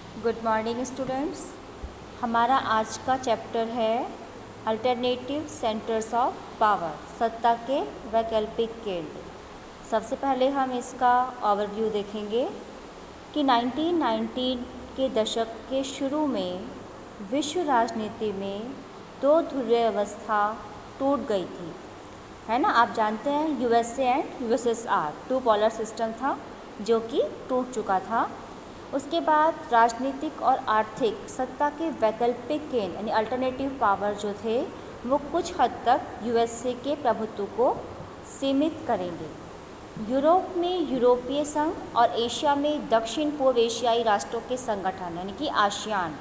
Good morning students. हमारा आज का चैप्टर है अल्टरनेटिव सेंटर्स ऑफ पावर, सत्ता के वैकल्पिक केंद्र। सबसे पहले हम इसका ओवरव्यू देखेंगे कि 1919 के दशक के शुरू में विश्व राजनीति में दो ध्रुवीय व्यवस्था टूट गई थी, है ना। आप जानते हैं USA and USSR, two polar system था जो कि टूट चुका था। उसके बाद राजनीतिक और आर्थिक सत्ता के वैकल्पिक केंद्र यानी अल्टरनेटिव पावर जो थे वो कुछ हद तक यूएसए के प्रभुत्व को सीमित करेंगे। यूरोप में यूरोपीय संघ और एशिया में दक्षिण पूर्व एशियाई राष्ट्रों के संगठन यानी कि आसियान,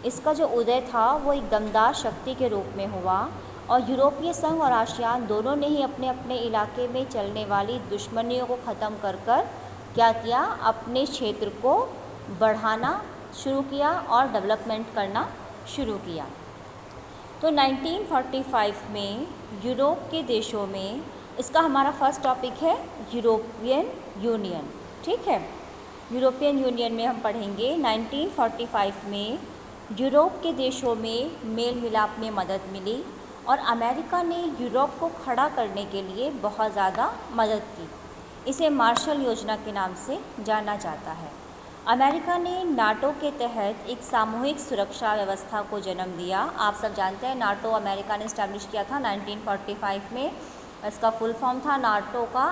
इसका जो उदय था वो एक दमदार शक्ति के रूप में हुआ। और यूरोपीय संघ और आसियान दोनों ने ही अपने अपने इलाके में चलने वाली दुश्मनियों को ख़त्म कर क्या किया, अपने क्षेत्र को बढ़ाना शुरू किया और डेवलपमेंट करना शुरू किया। तो 1945 में यूरोप के देशों में, इसका हमारा फर्स्ट टॉपिक है यूरोपियन यूनियन, ठीक है। यूरोपियन यूनियन में हम पढ़ेंगे 1945 में यूरोप के देशों में मेल मिलाप में मदद मिली और अमेरिका ने यूरोप को खड़ा करने के लिए बहुत ज़्यादा मदद की। इसे मार्शल योजना के नाम से जाना जाता है। अमेरिका ने नाटो के तहत एक सामूहिक सुरक्षा व्यवस्था को जन्म दिया। आप सब जानते हैं नाटो अमेरिका ने इस्टेब्लिश किया था 1945 में। इसका फुल फॉर्म था नाटो का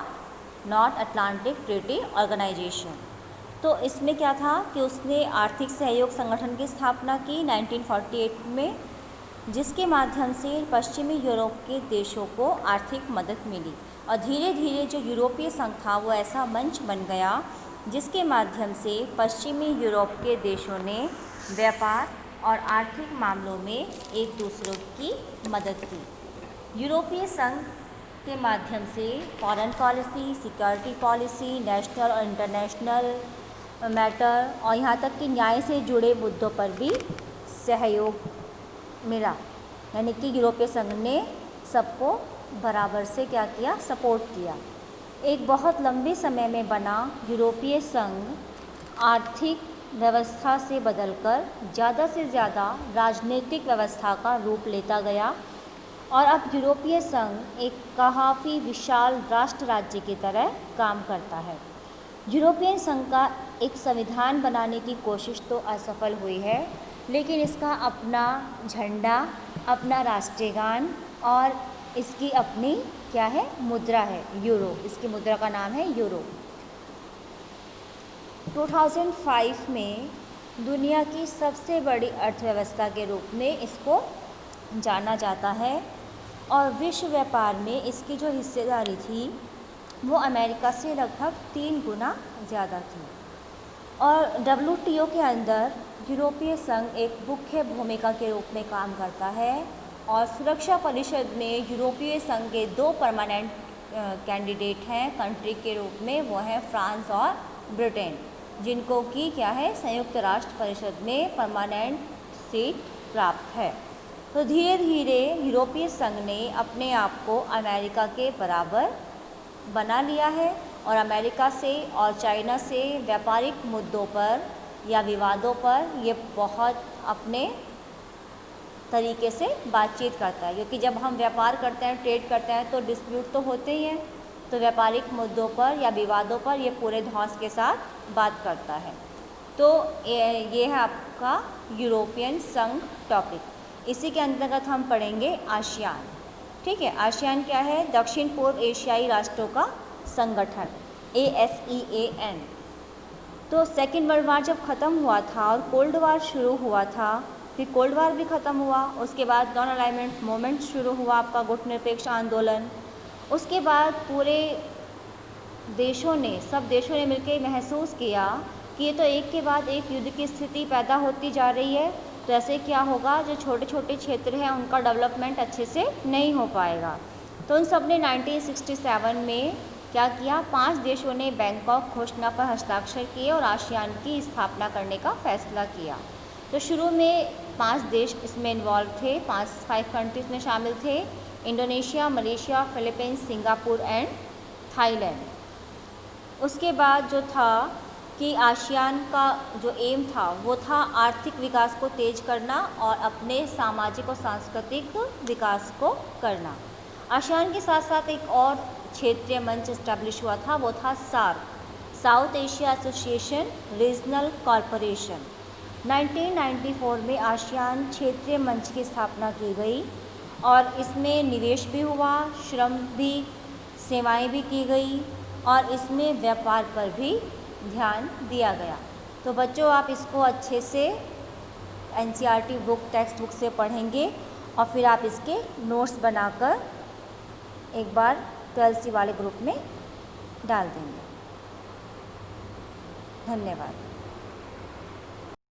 नॉर्थ अटलांटिक ट्रीटी ऑर्गेनाइजेशन। तो इसमें क्या था कि उसने आर्थिक सहयोग संगठन की स्थापना की 1948 में, जिसके माध्यम से पश्चिमी यूरोप के देशों को आर्थिक मदद मिली। और धीरे धीरे जो यूरोपीय संघ था वो ऐसा मंच बन गया जिसके माध्यम से पश्चिमी यूरोप के देशों ने व्यापार और आर्थिक मामलों में एक दूसरे की मदद की। यूरोपीय संघ के माध्यम से foreign policy, security policy, national और इंटरनेशनल मैटर और यहाँ तक कि न्याय से जुड़े मुद्दों पर भी सहयोग मिला। यानी कि यूरोपीय संघ ने सबको बराबर से क्या किया, सपोर्ट किया। एक बहुत लंबे समय में बना यूरोपीय संघ आर्थिक व्यवस्था से बदलकर ज़्यादा से ज़्यादा राजनीतिक व्यवस्था का रूप लेता गया और अब यूरोपीय संघ एक काफ़ी विशाल राष्ट्र राज्य की तरह काम करता है। यूरोपियन संघ का एक संविधान बनाने की कोशिश तो असफल हुई है, लेकिन इसका अपना झंडा, अपना राष्ट्रीय गान और इसकी अपनी क्या है, मुद्रा है, यूरो। इसकी मुद्रा का नाम है यूरो। 2005 में दुनिया की सबसे बड़ी अर्थव्यवस्था के रूप में इसको जाना जाता है और विश्व व्यापार में इसकी जो हिस्सेदारी थी वो अमेरिका से लगभग 3 गुना ज़्यादा थी। और WTO के अंदर यूरोपीय संघ एक मुख्य भूमिका के रूप में काम करता है और सुरक्षा परिषद में यूरोपीय संघ के 2 परमानेंट कैंडिडेट हैं कंट्री के रूप में, वो हैं फ्रांस और ब्रिटेन, जिनको कि क्या है, संयुक्त राष्ट्र परिषद में परमानेंट सीट प्राप्त है। तो धीरे धीरे यूरोपीय संघ ने अपने आप को अमेरिका के बराबर बना लिया है और अमेरिका से और चाइना से व्यापारिक मुद्दों पर या विवादों पर ये बहुत अपने तरीके से बातचीत करता है, क्योंकि जब हम व्यापार करते हैं, ट्रेड करते हैं तो डिस्प्यूट तो होते ही हैं। तो व्यापारिक मुद्दों पर या विवादों पर ये पूरे धौंस के साथ बात करता है। तो ये है आपका यूरोपियन संघ टॉपिक। इसी के अंतर्गत हम पढ़ेंगे आसियान, ठीक है। आसियान क्या है, दक्षिण पूर्व एशियाई राष्ट्रों का संगठन, ASEAN। तो सेकेंड वर्ल्ड वार जब ख़त्म हुआ था और कोल्ड वार शुरू हुआ था, फिर कोल्ड वार भी ख़त्म हुआ, उसके बाद नॉन अलाइनमेंट मूवमेंट शुरू हुआ, आपका गुटनिरपेक्ष आंदोलन। उसके बाद पूरे देशों ने, सब देशों ने मिलकर महसूस किया कि ये तो एक के बाद एक युद्ध की स्थिति पैदा होती जा रही है, तो ऐसे क्या होगा, जो छोटे छोटे क्षेत्र हैं उनका डेवलपमेंट अच्छे से नहीं हो पाएगा। तो उन सब ने 1967 में क्या किया, 5 देशों ने बैंकॉक घोषणा पर हस्ताक्षर किए और आसियान की स्थापना करने का फैसला किया। तो शुरू में 5 देश इसमें इन्वॉल्व थे, 5 कंट्रीज़ में शामिल थे, Indonesia, Malaysia, Philippines, Singapore and Thailand. उसके बाद जो था कि आसियान का जो एम था वो था आर्थिक विकास को तेज करना और अपने सामाजिक और सांस्कृतिक विकास को करना। आसियान के साथ साथ एक और क्षेत्रीय मंच इस्टेब्लिश हुआ था, वो था SAARC, South Asia Association regional corporation. 1994 में आसियान क्षेत्रीय मंच की स्थापना की गई और इसमें निवेश भी हुआ, श्रम भी, सेवाएं भी की गई और इसमें व्यापार पर भी ध्यान दिया गया। तो बच्चों आप इसको अच्छे से एनसीईआरटी बुक, टेक्स्ट बुक से पढ़ेंगे और फिर आप इसके नोट्स बनाकर एक बार 12वीं वाले ग्रुप में डाल देंगे। धन्यवाद।